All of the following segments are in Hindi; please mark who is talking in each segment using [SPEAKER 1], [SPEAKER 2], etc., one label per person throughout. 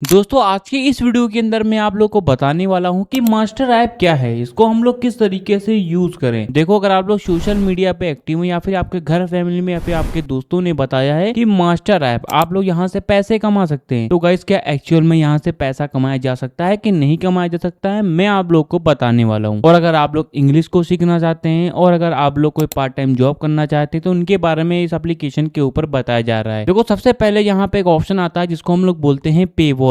[SPEAKER 1] दोस्तों आज की इस वीडियो के अंदर मैं आप लोग को बताने वाला हूं कि मास्टर ऐप क्या है, इसको हम लोग किस तरीके से यूज करें। देखो, अगर आप लोग सोशल मीडिया पे एक्टिव हैं या फिर आपके घर फैमिली में या फिर आपके दोस्तों ने बताया है कि मास्टर ऐप आप लोग यहां से पैसे कमा सकते हैं, तो गाइस क्या एक्चुअल में यहां से पैसा कमाया जा सकता है कि नहीं कमाया जा सकता है, मैं आप लोग को बताने वाला हूँ। और अगर आप लोग इंग्लिश को सीखना चाहते हैं और अगर आप लोग कोई पार्ट टाइम जॉब करना चाहते हैं तो उनके बारे में इस एप्लीकेशन के ऊपर बताया जा रहा है। देखो, सबसे पहले यहाँ पे एक ऑप्शन आता है जिसको हम लोग बोलते हैं पे वॉल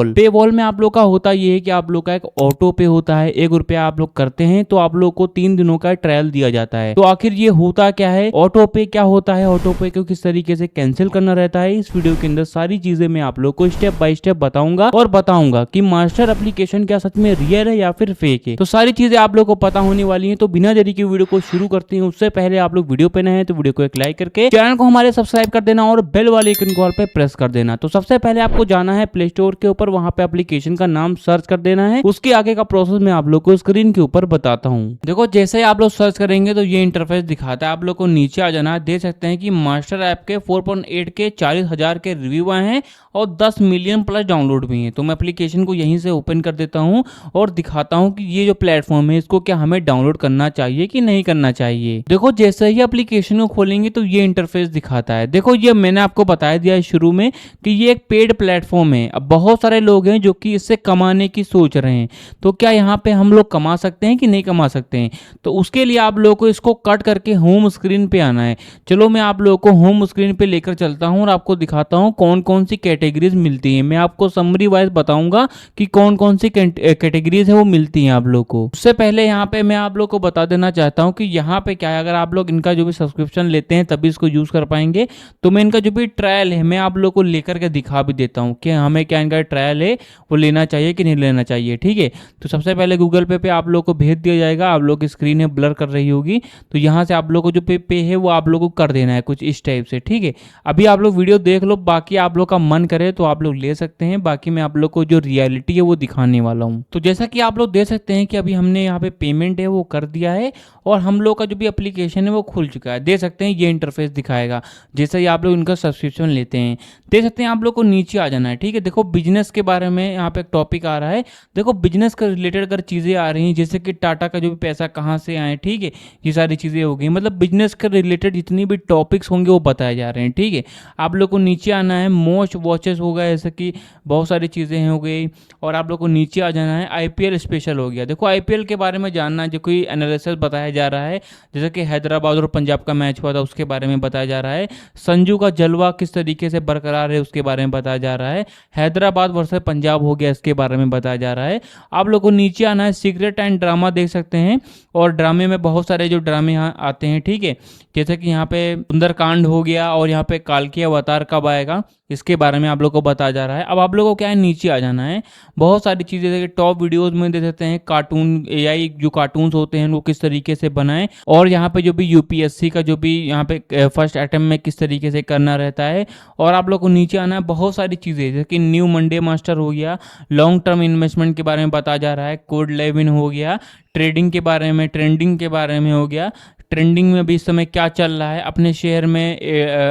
[SPEAKER 1] में आप लोग का होता ये है कि आप लोग का एक ऑटो पे होता है। 1 रुपया आप लोग करते हैं तो आप लोग को 3 दिनों का ट्रायल दिया जाता है। तो आखिर ये होता क्या है, ऑटो पे क्या होता है, ऑटो पे को किस तरीके से कैंसिल करना रहता है, इस वीडियो के अंदर सारी चीजें मैं आप लोग को स्टेप बाय स्टेप बताऊंगा और बताऊंगा कि मास्टर एप्लीकेशन क्या सच में रियल है या फिर फेक है। तो सारी चीजें आप लोग को पता होने वाली है। तो बिना देरी के वीडियो को शुरू करते हैं। उससे पहले आप लोग वीडियो पे नए हैं तो वीडियो को एक लाइक करके चैनल को हमारे सब्सक्राइब कर देना और बेल वाले आइकन को ऑल पे प्रेस कर देना। तो सबसे पहले आपको जाना है प्ले स्टोर के ऊपर, वहां पे एप्लीकेशन का नाम सर्च कर देना है। उसके आगे का प्रोसेस मैं आप लोग को स्क्रीन के ऊपर बताता हूँ। देखो, जैसे ही आप लोग सर्च करेंगे तो ये इंटरफेस दिखाता है। आप लोग को नीचे आ जाना है। देख सकते हैं कि मास्टर ऐप के 4.8 के 40,000 के रिव्यू आए हैं और 10 मिलियन प्लस डाउनलोड भी हैं। तो मैं एप्लीकेशन को यहीं से ओपन कर देता हूँ और दिखाता हूँ कि ये जो प्लेटफॉर्म है इसको क्या हमें डाउनलोड करना चाहिए कि नहीं करना चाहिए। देखो, जैसे ही एप्लीकेशन को खोलेंगे तो ये इंटरफेस दिखाता है। देखो, ये मैंने आपको बताया दिया है शुरू में कि ये एक पेड प्लेटफॉर्म है। अब बहुत सारे लोग हैं जो कि इससे कमाने की सोच रहे हैं। तो क्या यहाँ पे हम लोग कमा सकते हैं कि नहीं कमा सकते हैं? तो उसके लिए आप लोगों को इसको कट करके होम स्क्रीन पे आना है। चलो, मैं आप लोगों को होम स्क्रीन पे लेकर चलता हूँ और आपको दिखाता हूँ कौन कौन सी कैटेगरीज मिलती हैं। मैं आपको समरी वाइज बताऊंगा कि कौन कौन सी कैटेगरीज है वो मिलती हैं आप लोग को। उससे पहले यहाँ पे मैं आप लोग को बता देना चाहता हूँ कि यहाँ पे क्या है, अगर आप लोग इनका जो भी सब्सक्रिप्शन लेते हैं तभी इसको यूज कर पाएंगे। तो मैं इनका जो भी ट्रायल है मैं आप लोग को लेकर के दिखा भी देता हूँ कि हमें क्या इनका ट्रायल है वो लेना चाहिए कि नहीं लेना चाहिए। ठीक है, तो सबसे पहले गूगल पे आप लोग को भेज दिया जाएगा। आप लोग की स्क्रीन है ब्लर कर रही होगी, तो यहाँ से आप लोग को जो पे है वो आप लोग को कर देना है कुछ इस टाइप से। ठीक है, अभी आप लोग वीडियो देख लो, बाकी आप लोग का मन करे तो आप लोग ले सकते हैं। बाकी मैं आप लोग को जो रियलिटी है वो दिखाने वाला हूँ। तो जैसा कि आप लोग देख सकते हैं कि अभी हमने यहाँ पे पेमेंट है वो कर दिया है और हम लोग का जो भी एप्लीकेशन है वो खुल चुका है। देख सकते हैं ये इंटरफेस दिखाएगा जैसे ही आप लोग इनका सब्सक्रिप्शन लेते हैं। देख सकते हैं आप लोग को नीचे आ जाना है। ठीक है, देखो बिजनेस के बारे में यहाँ पे एक टॉपिक आ रहा है। देखो, बिजनेस के रिलेटेड अगर चीज़ें आ रही हैं जैसे कि टाटा का जो भी पैसा कहाँ से आए, ठीक है, ये सारी चीज़ें हो गई। मतलब बिजनेस के रिलेटेड जितनी भी टॉपिक्स होंगे वो बताए जा रहे हैं। ठीक है, आप लोग को नीचे आना है। मोस्ट वॉचेस हो गया, जैसे कि बहुत सारी चीज़ें हो गई। और आप लोग को नीचे आ जाना है। आईपीएल स्पेशल हो गया। देखो, आईपीएल के बारे में जानना है, जो कोई एनालिसिस बताया जा रहा है, जैसे कि हैदराबाद और पंजाब का मैच हुआ था उसके बारे में बताया जा रहा है। संजू का जलवा किस तरीके से बरकरार है उसके बारे में बताया जा रहा है। हैदराबाद वर्सेस पंजाब हो गया, इसके बारे में बताया जा रहा है। आप लोग को नीचे आना है। सीक्रेट एंड ड्रामा देख सकते हैं और ड्रामे में बहुत सारे जो ड्रामे यहाँ आते हैं। ठीक है, जैसे कि यहाँ पे सुंदरकांड हो गया और यहाँ पे काल्की अवतार कब आएगा इसके बारे में आप लोग को बताया जा रहा है। अब आप लोगों को क्या है, नीचे आ जाना है। बहुत सारी चीज़ें जैसे टॉप वीडियोस में दे देते हैं कार्टून, एआई जो कार्टून्स होते हैं वो किस तरीके से बनाएं, और यहाँ पे जो भी यूपीएससी का जो भी यहाँ पे फर्स्ट अटेम्प्ट में किस तरीके से करना रहता है। और आप लोग को नीचे आना है। बहुत सारी चीज़ें जैसे कि न्यू मंडे मास्टर हो गया, लॉन्ग टर्म इन्वेस्टमेंट के बारे में बताया जा रहा है, कोड 11 हो गया, ट्रेडिंग के बारे में, ट्रेंडिंग के बारे में हो गया, ट्रेंडिंग में भी इस समय क्या चल रहा है, अपने शेयर में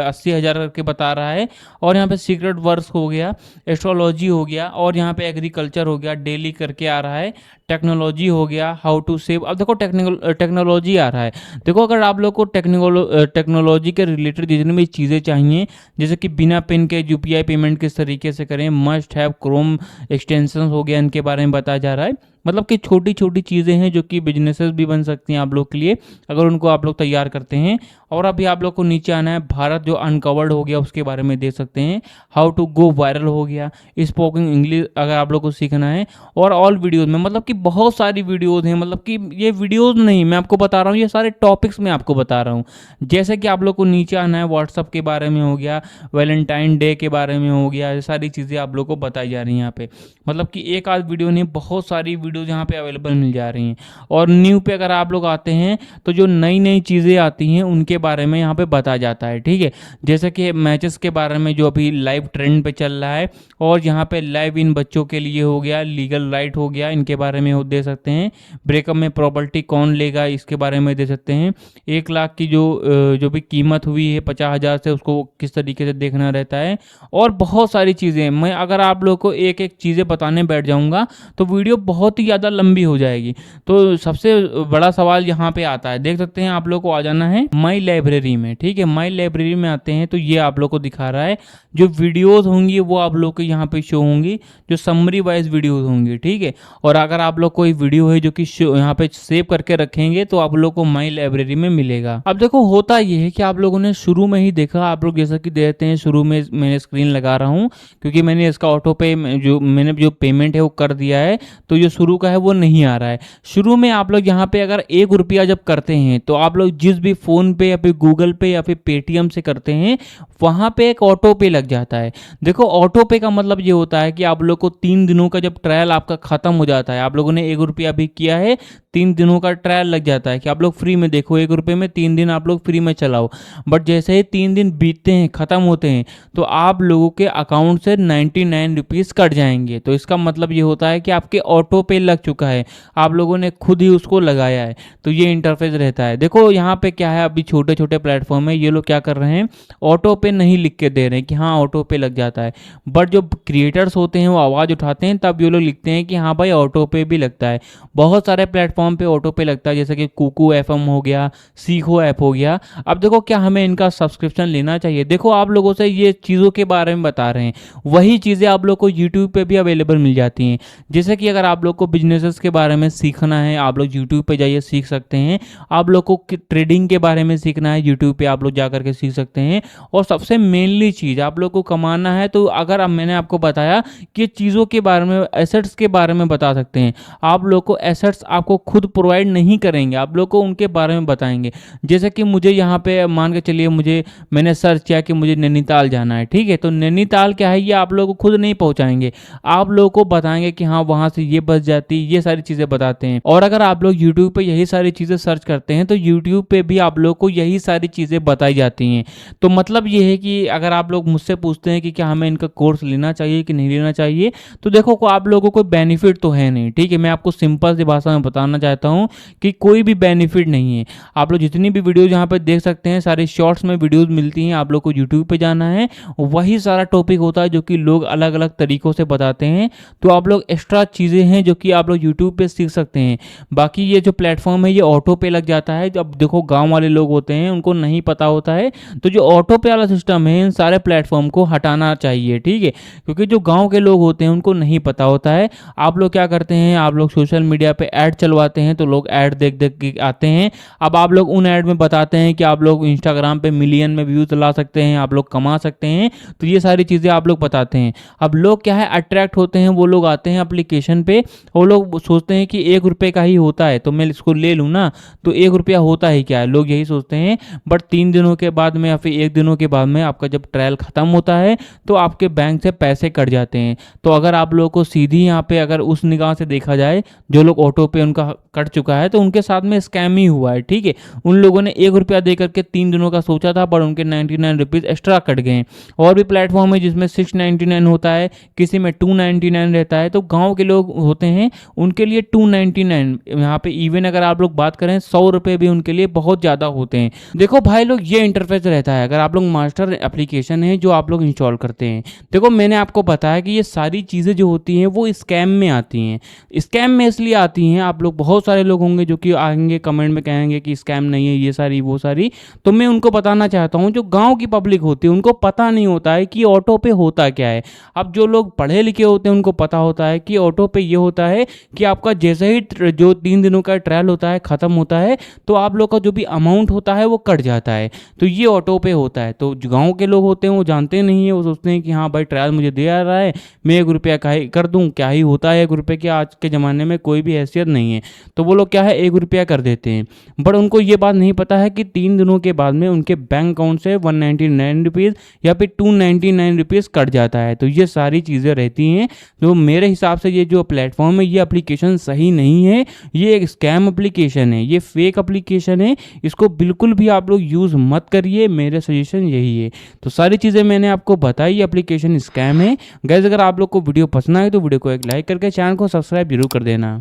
[SPEAKER 1] 80,000 करके बता रहा है। और यहाँ पे सीक्रेट वर्स हो गया, एस्ट्रोलॉजी हो गया, और यहाँ पे एग्रीकल्चर हो गया, डेली करके आ रहा है, टेक्नोलॉजी हो गया, हाउ टू सेव। अब देखो टेक्नोलॉजी आ रहा है। देखो, अगर आप लोग को टेक्नोलॉजी के रिलेटेड जितनी भी चीज़ें चाहिए, जैसे कि बिना पिन के यूपीआई पेमेंट किस तरीके से करें, मस्ट हैव क्रोम एक्सटेंशन हो गया, इनके बारे में बताया जा रहा है। मतलब कि छोटी छोटी चीज़ें हैं जो कि बिजनेसेस भी बन सकती हैं आप लोग के लिए अगर उनको आप लोग तैयार करते हैं। और अभी आप लोग को नीचे आना है। भारत जो अनकवर्ड हो गया उसके बारे में देख सकते हैं। हाउ टू गो वायरल हो गया, स्पोकन इंग्लिश अगर आप लोग को सीखना है। और ऑल वीडियोज में मतलब कि बहुत सारी वीडियोज हैं। मतलब कि ये वीडियोज नहीं, मैं आपको बता रहा हूँ, ये सारे टॉपिक्स मैं आपको बता रहा हूँ। जैसे कि आप लोग को नीचे आना है, व्हाट्सअप के बारे में हो गया, वैलेंटाइन डे के बारे में हो गया, ये सारी चीज़ें आप लोग को बताई जा रही हैं यहाँ पे। मतलब कि एक आध वीडियो नहीं, बहुत सारी वीडियोज यहाँ पे अवेलेबल मिल जा रही हैं। और न्यू पे अगर आप लोग आते हैं तो जो नई नई चीज़ें आती हैं उनके बारे में यहाँ पे बताया जाता है। ठीक है, जैसे कि मैचेस के बारे में जो अभी लाइव ट्रेंड पे चल रहा है, और यहाँ पे लाइव इन बच्चों के लिए हो गया, लीगल राइट हो गया, इनके बारे में में हो दे सकते हैं, ब्रेकअप में प्रॉपर्टी कौन लेगा इसके बारे में दे सकते हैं, 1 लाख की जो भी कीमत हुई है 50,000 से उसको किस तरीके से देखना रहता है, और बहुत सारी चीज़ें। मैं अगर आप लोग को एक एक चीज़ें बताने बैठ जाऊंगा तो वीडियो बहुत ही ज़्यादा लंबी हो जाएगी। तो सबसे बड़ा सवाल यहाँ पे आता है, देख सकते हैं आप लोग को आ जाना है माई लाइब्रेरी में। ठीक है, माई लाइब्रेरी में आते हैं तो ये आप लोग को दिखा रहा है जो वीडियोस होंगी वो आप लोग को यहाँ पे शो होंगी, जो समरी वाइज वीडियोस होंगी। ठीक है, और अगर आप लोग कोई वीडियो है जो कि यहाँ पे सेव करके रखेंगे तो आप लोग को माई लाइब्रेरी में मिलेगा। अब देखो होता ये है कि आप लोगों ने शुरू में ही देखा, आप लोग जैसा कि देखते हैं शुरू में मैंने स्क्रीन लगा रहा हूँ क्योंकि मैंने इसका ऑटो पे मैंने जो पेमेंट है वो कर दिया है, तो जो शुरू का है वो नहीं आ रहा है। शुरू में आप लोग यहाँ पे अगर 1 रुपया जब करते हैं तो आप लोग जिस भी फोन पे या फिर गूगल पे या फिर पेटीएम से करते हैं वहां पे एक ऑटो पे लग जाता है। देखो ऑटो पे का मतलब ये होता है कि आप लोग को 3 दिनों का जब ट्रायल आपका खत्म हो जाता है, आप लोगों ने 1 रुपया भी किया है, 3 दिनों का ट्रायल लग जाता है कि आप लोग फ्री में देखो, 1 रुपये में 3 दिन आप लोग फ्री में चलाओ। बट जैसे ही 3 दिन बीतते हैं, खत्म होते हैं, तो आप लोगों के अकाउंट से 99 रुपीज़ कट जाएंगे। तो इसका मतलब ये होता है कि आपके ऑटो पे लग चुका है, आप लोगों ने खुद ही उसको लगाया है। तो ये इंटरफेस रहता है। देखो यहाँ पे क्या है, अभी छोटे छोटे प्लेटफॉर्म है, ये लोग क्या कर रहे हैं, ऑटो पे नहीं लिख के दे रहे हैं कि हाँ ऑटो पे लग जाता है, बट जो क्रिएटर्स होते हैं वो आवाज़ उठाते हैं तब ये लोग लिखते हैं कि हाँ भाई ऑटो पे भी लगता है। बहुत सारे प्लेटफॉर्म पे ऑटो पे लगता है, जैसे कि कुकू एफएम हो गया, सीखो ऐप हो गया। अब देखो क्या हमें इनका सब्सक्रिप्शन लेना चाहिए? देखो आप लोगों से ये चीज़ों के बारे में बता रहे हैं, वही चीज़ें आप लोग को यूट्यूब पे भी अवेलेबल मिल जाती हैं। जैसे कि अगर आप लोग को बिजनेसेस के बारे में सीखना है, आप लोग यूट्यूब पे जाइए सीख सकते हैं। आप लोग को ट्रेडिंग के बारे में सीखना है, यूट्यूब पे आप लोग जा करके सीख सकते हैं। और सबसे मेनली चीज़ आप लोग को कमाना है, तो अगर अब मैंने आपको बताया कि चीज़ों के बारे में, एसेट्स के बारे में बता सकते हैं। आप लोग को एसेट्स आपको खुद प्रोवाइड नहीं करेंगे, आप लोग को उनके बारे में बताएंगे। जैसे कि मुझे यहाँ पे मान के चलिए मैंने सर्च किया कि मुझे नैनीताल जाना है, ठीक है, तो नैनीताल क्या है ये आप लोग को खुद नहीं पहुँचाएंगे, आप लोग को बताएंगे कि हाँ वहाँ से ये बस जाती, ये सारी चीज़ें बताते हैं। और अगर आप लोग यूट्यूब पे यही सारी चीज़ें सर्च करते हैं तो यूट्यूब पे भी आप लोग को यही सारी चीज़ें बताई जाती हैं। तो मतलब ये है कि अगर आप लोग मुझसे पूछते हैं कि क्या हमें इनका कोर्स लेना चाहिए कि नहीं लेना चाहिए, तो देखो को आप लोगों को कोई बेनिफिट तो है नहीं। ठीक है, मैं आपको सिंपल सी भाषा में बताना चाहता हूँ कि कोई भी बेनिफिट नहीं है। आप लोग जितनी भी वीडियोज यहाँ पे देख सकते हैं सारी शॉर्ट्स में वीडियोज मिलती हैं, आप लोग को यूट्यूब पे जाना है, वही सारा टॉपिक होता है जो कि लोग अलग अलग तरीक़ों से बताते हैं। तो आप लोग एक्स्ट्रा चीज़ें हैं जो कि आप लोग यूट्यूब पे सीख सकते हैं। बाकी ये जो प्लेटफॉर्म है ये ऑटो पे लग जाता है। जब देखो गाँव वाले लोग होते हैं उनको नहीं पता होता है, तो जो ऑटो पे वाला सिस्टम है इन सारे प्लेटफॉर्म को हटाना चाहिए। ठीक है, क्योंकि जो गाँव के लोग होते हैं उनको नहीं पता होता है। आप लोग क्या करते हैं, आप लोग सोशल मीडिया पे ऐड चलवाते हैं, तो लोग ऐड देख देख के आते हैं। अब आप लोग उन ऐड में बताते हैं कि आप लोग इंस्टाग्राम पे मिलियन में व्यूज ला सकते हैं, आप लोग कमा सकते हैं, तो ये सारी चीज़ें आप लोग बताते हैं। अब लोग क्या है अट्रैक्ट होते हैं, वो लोग आते हैं एप्लीकेशन पे, वो लोग सोचते हैं कि 1 रुपये का ही होता है तो मैं इसको ले लूँ ना, तो 1 रुपया होता ही क्या है, लोग यही सोचते हैं। बट 3 दिनों के बाद में या फिर 1 दिनों के बाद में आपका जब ट्रायल ख़त्म होता है तो आपके बैंक से पैसे कट जाते हैं। तो अगर आप लोगों को सीधी यहाँ पे अगर उस निगाह से देखा जाए, जो लोग ऑटो पे उनका कट चुका है तो उनके साथ में स्कैम ही हुआ है। ठीक है, उन लोगों ने 1 रुपया दे करके 3 दिनों का सोचा था, पर उनके 99 रुपीज़ एक्स्ट्रा कट गए। और भी प्लेटफॉर्म है जिसमें 699 होता है, किसी में 299 रहता है। तो गाँव के लोग होते हैं उनके लिए 299, यहाँ पे इवन अगर आप लोग बात करें 100 रुपये भी उनके लिए बहुत ज़्यादा होते हैं। देखो भाई लोग ये इंटरफेस रहता है अगर आप लोग मास्टर एप्लीकेशन है जो आप लोग इंस्टॉल करते हैं। देखो मैंने आपको बताया कि ये सारी चीज़ें जो होती हैं वो स्कैम में आती हैं। स्कैम में इसलिए आती हैं, आप लोग बहुत सारे लोग होंगे जो कि आएंगे कमेंट में कहेंगे कि स्कैम नहीं है ये सारी वो सारी, तो मैं उनको बताना चाहता हूँ जो गाँव की पब्लिक होती है उनको पता नहीं होता है कि ऑटो पे होता क्या है। अब जो लोग पढ़े लिखे होते हैं उनको पता होता है कि ऑटो पे ये होता है कि आपका जैसे ही जो 3 दिनों का ट्रायल होता है ख़त्म होता है तो आप लोग का जो भी अमाउंट होता है वो कट जाता है, तो ये ऑटो पे होता है। तो जो गाँव के लोग होते हैं वो जानते नहीं है, वो सोचते हैं कि हाँ भाई ट्रायल मुझे दे आ रहा है, मैं 1 रुपया का ही कर दूँ, क्या ही होता है 1 रुपये की, आज के ज़माने में कोई भी हैसियत नहीं है। तो वो लोग क्या है 1 रुपया कर देते हैं, बट उनको ये बात नहीं पता है कि 3 दिनों के बाद में उनके बैंक अकाउंट से 199 रुपीज़ या फिर 299 रुपीज़ कट जाता है। तो ये सारी चीज़ें रहती हैं। तो मेरे हिसाब से ये जो प्लेटफॉर्म है ये एप्लीकेशन सही नहीं है, ये एक स्कैम एप्लीकेशन है, ये फेक एप्लीकेशन है, इसको बिल्कुल भी आप लोग यूज़ मत करिए, मेरे सजेशन यही है। तो सारी चीज़ें मैंने आपको बताई, एप्लीकेशन स्कैम है। गाइस अगर आप लोग को वीडियो पसंद आए तो वीडियो को एक लाइक करके चैनल को सब्सक्राइब जरूर कर देना।